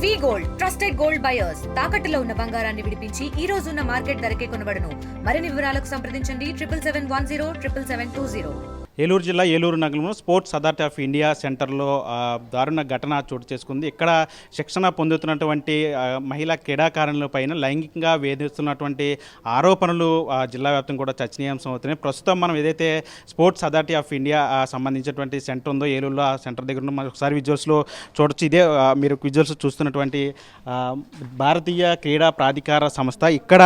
Gold trusted gold buyers తాకట్టులో ఉన్న బంగారాన్ని విడిపించి ఈ రోజు ఉన్న మార్కెట్ ధరకే కొనబడును. మరిన్ని వివరాలకు సంప్రదించండి 7771077720. ఏలూరు జిల్లా ఏలూరు నగరంలో స్పోర్ట్స్ అథారిటీ ఆఫ్ ఇండియా సెంటర్లో దారుణ ఘటన చోటు చేసుకుంది. ఇక్కడ శిక్షణ పొందుతున్నటువంటి మహిళా క్రీడాకారుల పైన లైంగికంగా వేధిస్తున్నటువంటి ఆరోపణలు జిల్లా వ్యాప్తంగా కూడా చర్చనీయాంశం అవుతున్నాయి. ప్రస్తుతం మనం ఏదైతే స్పోర్ట్స్ అథారిటీ ఆఫ్ ఇండియా సంబంధించినటువంటి సెంటర్ ఉందో ఏలూరులో, ఆ సెంటర్ దగ్గర మనం ఒకసారి విజువల్స్లో చూడొచ్చు. ఇదే మీరు విజువల్స్ చూస్తున్నటువంటి భారతీయ క్రీడా ప్రాధికార సంస్థ. ఇక్కడ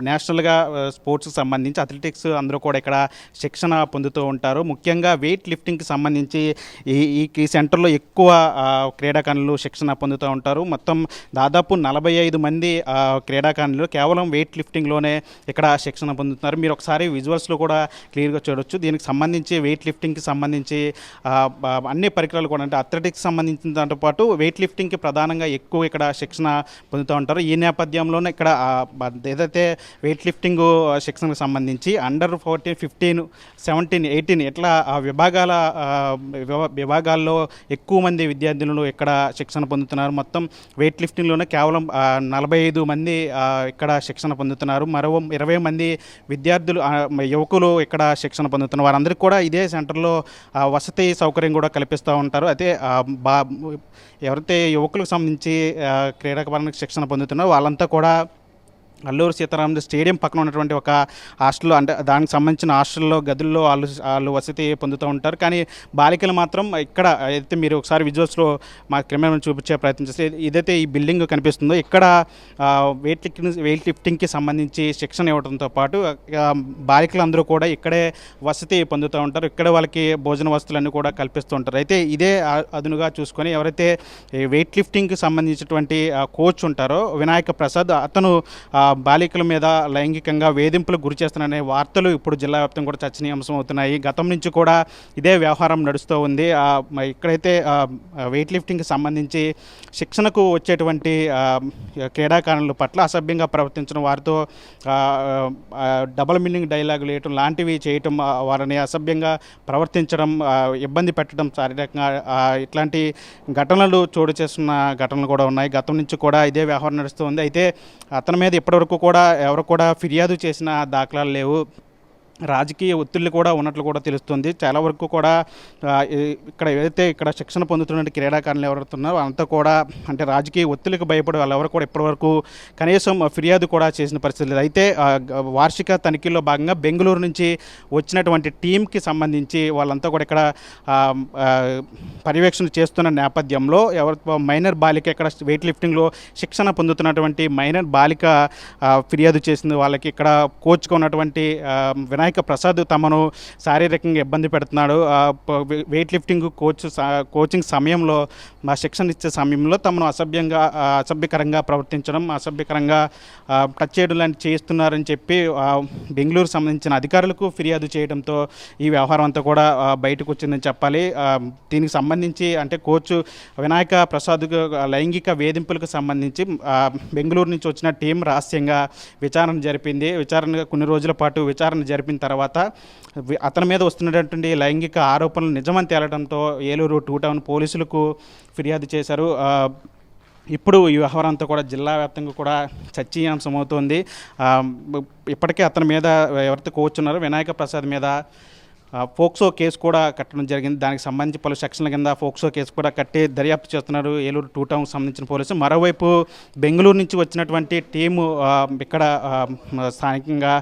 నేషనల్గా స్పోర్ట్స్కి సంబంధించి అథ్లెటిక్స్ అందరూ కూడా ఇక్కడ శిక్షణ పొందుతూ ఉంటారు. ముఖ్యంగా వెయిట్ లిఫ్టింగ్కి సంబంధించి ఈ సెంటర్లో ఎక్కువ క్రీడాకారులు శిక్షణ పొందుతూ ఉంటారు. మొత్తం దాదాపు 45 మంది క్రీడాకారులు కేవలం వెయిట్ లిఫ్టింగ్లోనే ఇక్కడ శిక్షణ పొందుతున్నారు. మీరు ఒకసారి విజువల్స్లో కూడా క్లియర్గా చూడొచ్చు. దీనికి సంబంధించి వెయిట్ లిఫ్టింగ్కి సంబంధించి అన్ని పరికరాలు కూడా, అంటే అథ్లెటిక్స్ సంబంధించిన దాంతో పాటు వెయిట్ లిఫ్టింగ్కి ప్రధానంగా ఎక్కువ ఇక్కడ శిక్షణ పొందుతూ ఉంటారు. ఈ నేపథ్యంలోనే ఇక్కడ ఏదైతే వెయిట్ లిఫ్టింగ్ శిక్షణకు సంబంధించి అండర్ 14, 15, 17, 18 ఇట్లా ఆ విభాగాల్లో ఎక్కువ మంది విద్యార్థులు ఇక్కడ శిక్షణ పొందుతున్నారు. మొత్తం వెయిట్ లిఫ్టింగ్లోనే కేవలం 45 మంది ఇక్కడ శిక్షణ పొందుతున్నారు. మరో 20 మంది విద్యార్థులు, యువకులు ఇక్కడ శిక్షణ పొందుతున్నారు. వారందరికీ కూడా ఇదే సెంటర్లో వసతి సౌకర్యం కూడా కల్పిస్తూ ఉంటారు. అయితే ఎవరైతే యువకులకు సంబంధించి క్రీడాకారులకు శిక్షణ పొందుతున్నారో వాళ్ళంతా కూడా అల్లూరు సీతారామరాజు స్టేడియం పక్కన ఉన్నటువంటి ఒక హాస్టల్లో, అంటే దానికి సంబంధించిన హాస్టల్లో గదుల్లో వాళ్ళు వసతి పొందుతూ ఉంటారు. కానీ బాలికలు మాత్రం ఇక్కడ అయితే మీరు ఒకసారి విజువల్స్లో మా కెమెరా చూపించే ప్రయత్నం చేస్తే ఇదైతే ఈ బిల్డింగ్ కనిపిస్తుందో ఇక్కడ వెయిట్ లిఫ్టింగ్కి సంబంధించి శిక్షణ ఇవ్వడంతో పాటు బాలికలందరూ కూడా ఇక్కడే వసతి పొందుతూ ఉంటారు. ఇక్కడ వాళ్ళకి భోజన వసతులన్నీ కూడా కల్పిస్తూ ఉంటారు. అయితే ఇదే అదునుగా చూసుకొని ఎవరైతే వెయిట్ లిఫ్టింగ్కి సంబంధించినటువంటి కోచ్ ఉంటారో వినాయక ప్రసాద్, అతను బాలికల మీద లైంగికంగా వేధింపులకు గురి చేస్తున్నారనే వార్తలు ఇప్పుడు జిల్లా వ్యాప్తంగా కూడా చర్చనీయాంశం అవుతున్నాయి. గతం నుంచి కూడా ఇదే వ్యవహారం నడుస్తూ ఉంది. ఇక్కడైతే వెయిట్ లిఫ్టింగ్కి సంబంధించి శిక్షణకు వచ్చేటువంటి క్రీడాకారుల పట్ల అసభ్యంగా ప్రవర్తించడం, వారితో డబుల్ మీనింగ్ డైలాగులు వేయటం లాంటివి చేయటం, వారిని అసభ్యంగా ప్రవర్తించడం, ఇబ్బంది పెట్టడం శారీరకంగా, ఇట్లాంటి ఘటనలు చోటు చేస్తున్న ఘటనలు కూడా ఉన్నాయి. గతం నుంచి కూడా ఇదే వ్యవహారం నడుస్తూ ఉంది. అయితే అతని మీద ఇప్పటివరకు కూడా ఎవరు కూడా ఫిర్యాదు చేసిన దాఖలాలు లేవు. రాజకీయ ఒత్తిళ్లు కూడా ఉన్నట్లు కూడా తెలుస్తుంది. చాలా వరకు కూడా ఇక్కడ ఏదైతే ఇక్కడ శిక్షణ పొందుతున్న క్రీడాకారులు ఎవరుతున్నారో అంతా కూడా, అంటే రాజకీయ ఒత్తిళ్లకు భయపడి వాళ్ళు ఎవరు కూడా ఇప్పటివరకు కనీసం ఫిర్యాదు కూడా చేసిన పరిస్థితి లేదు. అయితే వార్షిక తనిఖీల్లో భాగంగా బెంగళూరు నుంచి వచ్చినటువంటి టీంకి సంబంధించి వాళ్ళంతా కూడా ఇక్కడ పర్యవేక్షణ చేస్తున్న నేపథ్యంలో మైనర్ బాలిక ఇక్కడ వెయిట్ లిఫ్టింగ్లో శిక్షణ పొందుతున్నటువంటి మైనర్ బాలిక ఫిర్యాదు చేసింది. వాళ్ళకి ఇక్కడ కోచ్గా ఉన్నటువంటి వినాయక ప్రసాద్ తమను శారీరకంగా ఇబ్బంది పెడుతున్నాడు, వెయిట్ లిఫ్టింగ్ కోచింగ్ సమయంలో, మా శిక్షణ ఇచ్చే సమయంలో తమను అసభ్యకరంగా ప్రవర్తించడం, అసభ్యకరంగా టచ్ చేయడం లాంటి చేస్తున్నారని చెప్పి బెంగళూరు సంబంధించిన అధికారులకు ఫిర్యాదు చేయడంతో ఈ వ్యవహారం అంతా కూడా బయటకు వచ్చిందని చెప్పాలి. దీనికి సంబంధించి, అంటే కోచ్ వినాయక ప్రసాద్ లైంగిక వేధింపులకు సంబంధించి బెంగళూరు నుంచి వచ్చిన టీం రహస్యంగా విచారణ జరిపింది. కొన్ని రోజుల పాటు విచారణ జరిపిన తర్వాత అతని మీద వస్తున్నటువంటి లైంగిక ఆరోపణలు నిజమని తేలడంతో ఏలూరు 2 టౌన్ పోలీసులకు ఫిర్యాదు చేశారు. ఇప్పుడు ఈ వ్యవహారం అంతా కూడా జిల్లా వ్యాప్తంగా కూడా చర్చనీయాంశం అవుతోంది. ఇప్పటికే అతని మీద ఎవరైతే కోచ్ ఉన్నారో వినాయక ప్రసాద్ మీద ఫోక్సో కేసు కూడా కట్టడం జరిగింది. దానికి సంబంధించి పలు సెక్షన్ల కింద ఫోక్సో కేసు కూడా కట్టి దర్యాప్తు చేస్తున్నారు ఏలూరు 2 టౌన్కి సంబంధించిన పోలీసులు. మరోవైపు బెంగళూరు నుంచి వచ్చినటువంటి టీము ఇక్కడ స్థానికంగా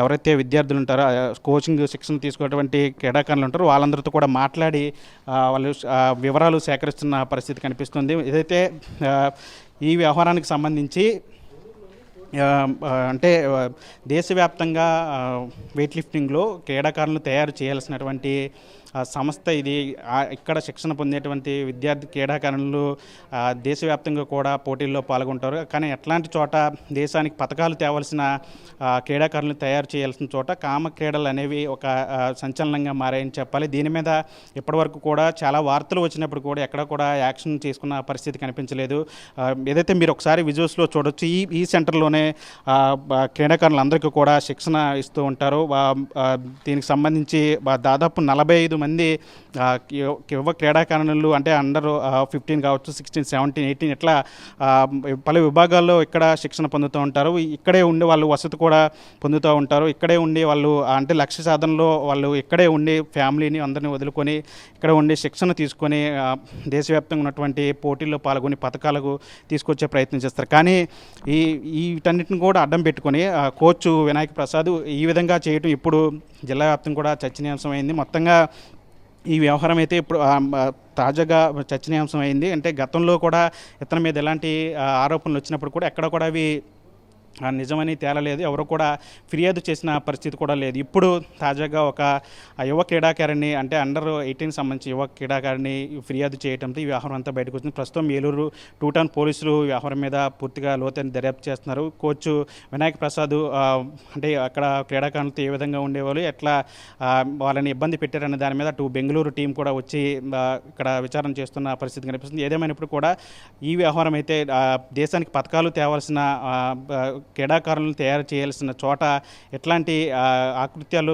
ఎవరైతే విద్యార్థులు ఉంటారో, కోచింగ్ శిక్షణ తీసుకున్నటువంటి క్రీడాకారులు ఉంటారో వాళ్ళందరితో కూడా మాట్లాడి వాళ్ళు వివరాలు సేకరిస్తున్న పరిస్థితి కనిపిస్తుంది. ఏదైతే ఈ వ్యవహారానికి సంబంధించి అంటే దేశవ్యాప్తంగా వెయిట్ లిఫ్టింగ్లో క్రీడాకారులను తయారు చేయాల్సినటువంటి సంస్థ ఇది. ఇక్కడ శిక్షణ పొందేటువంటి విద్యార్థి క్రీడాకారులు దేశవ్యాప్తంగా కూడా పోటీల్లో పాల్గొంటారు. కానీ ఎట్లాంటి చోట దేశానికి పథకాలు తేవాల్సిన క్రీడాకారులను తయారు చేయాల్సిన చోట కామ క్రీడలు అనేవి ఒక సంచలనంగా మారాయని చెప్పాలి. దీని మీద ఇప్పటివరకు కూడా చాలా వార్తలు వచ్చినప్పుడు కూడా ఎక్కడ కూడా యాక్షన్ చేసుకున్న పరిస్థితి కనిపించలేదు. ఏదైతే మీరు ఒకసారి విజువల్స్లో చూడొచ్చు, ఈ సెంటర్లోనే క్రీడాకారులందరికీ కూడా శిక్షణ ఇస్తూ ఉంటారు. దీనికి సంబంధించి దాదాపు 45 మంది యువ క్రీడాకారులు అంటే అండర్ 15 కావచ్చు, 16, 17, 18 ఇట్లా పలు విభాగాల్లో ఇక్కడ శిక్షణ పొందుతూ ఉంటారు. ఇక్కడే ఉండి వాళ్ళు వసతి కూడా పొందుతూ ఉంటారు. ఇక్కడే ఉండి వాళ్ళు అంటే లక్ష్య సాధనలో వాళ్ళు ఇక్కడే ఉండి ఫ్యామిలీని అందరినీ వదులుకొని ఇక్కడ ఉండి శిక్షణ తీసుకొని దేశవ్యాప్తంగా ఉన్నటువంటి పోటీల్లో పాల్గొని పథకాలకు తీసుకొచ్చే ప్రయత్నం చేస్తారు. కానీ వీటన్నిటిని కూడా అడ్డం పెట్టుకొని కోచ్ వినాయక్ ప్రసాద్ ఈ విధంగా చేయటం ఇప్పుడు జిల్లా వ్యాప్తంగా కూడా చర్చనీయాంశం అయింది. మొత్తంగా ఈ వ్యవహారం అయితే ఇప్పుడు తాజాగా చర్చనీయాంశం అయింది. అంటే గతంలో కూడా ఇతని మీద ఎలాంటి ఆరోపణలు వచ్చినప్పుడు కూడా ఎక్కడ కూడా అవి నిజమని తేలలేదు. ఎవరు కూడా ఫిర్యాదు చేసిన పరిస్థితి కూడా లేదు. ఇప్పుడు తాజాగా ఒక యువ క్రీడాకారిణి అంటే అండర్ 18 సంబంధించి యువ క్రీడాకారిణి ఫిర్యాదు చేయడంతో ఈ వ్యవహారం అంతా బయటకు వచ్చింది. ప్రస్తుతం ఏలూరు 2 టౌన్ పోలీసులు వ్యవహారం మీద పూర్తిగా లోతైన దర్యాప్తు చేస్తున్నారు. కోచ్ వినాయక్ ప్రసాద్ అంటే అక్కడ క్రీడాకారులతో ఏ విధంగా ఉండేవాళ్ళు, ఎట్లా వాళ్ళని ఇబ్బంది పెట్టారనే దాని మీద బెంగళూరు టీం కూడా వచ్చి ఇక్కడ విచారణ చేస్తున్న పరిస్థితి కనిపిస్తుంది. ఏదేమైనప్పుడు కూడా ఈ వ్యవహారం అయితే దేశానికి పథకాలు తేవాల్సిన క్రీడాకారులను తయారు చేయాల్సిన చోట ఎట్లాంటి ఆకృత్యాలు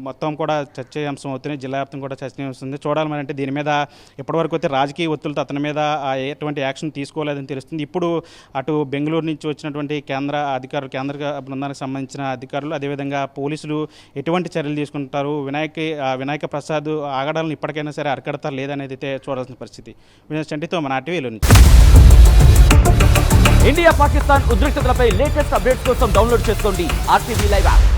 మొత్తం కూడా చర్చనీయాంశం అవుతున్నాయి. జిల్లా వ్యాప్తంగా కూడా చర్చనీయాంశం ఉంది. చూడాలి మరి అంటే దీని మీద ఇప్పటివరకు అయితే రాజకీయ ఒత్తులతో అతని మీద ఎటువంటి యాక్షన్ తీసుకోలేదని తెలుస్తుంది. ఇప్పుడు అటు బెంగళూరు నుంచి వచ్చినటువంటి కేంద్ర బృందానికి సంబంధించిన అధికారులు అదేవిధంగా పోలీసులు ఎటువంటి చర్యలు తీసుకుంటారు, వినాయక ప్రసాద్ ఆగడాలను ఇప్పటికైనా సరే అరికడతారు లేదనేది అయితే చూడాల్సిన పరిస్థితి. చంటితో మన ఆర్టీవీలో నుంచి. ఇండియా పాకిస్తాన్ ఉద్రిక్తతలపై లేటెస్ట్ అప్డేట్స్ కోసం డౌన్లోడ్ చేసుకోండి RTV లైవ్ యాప్.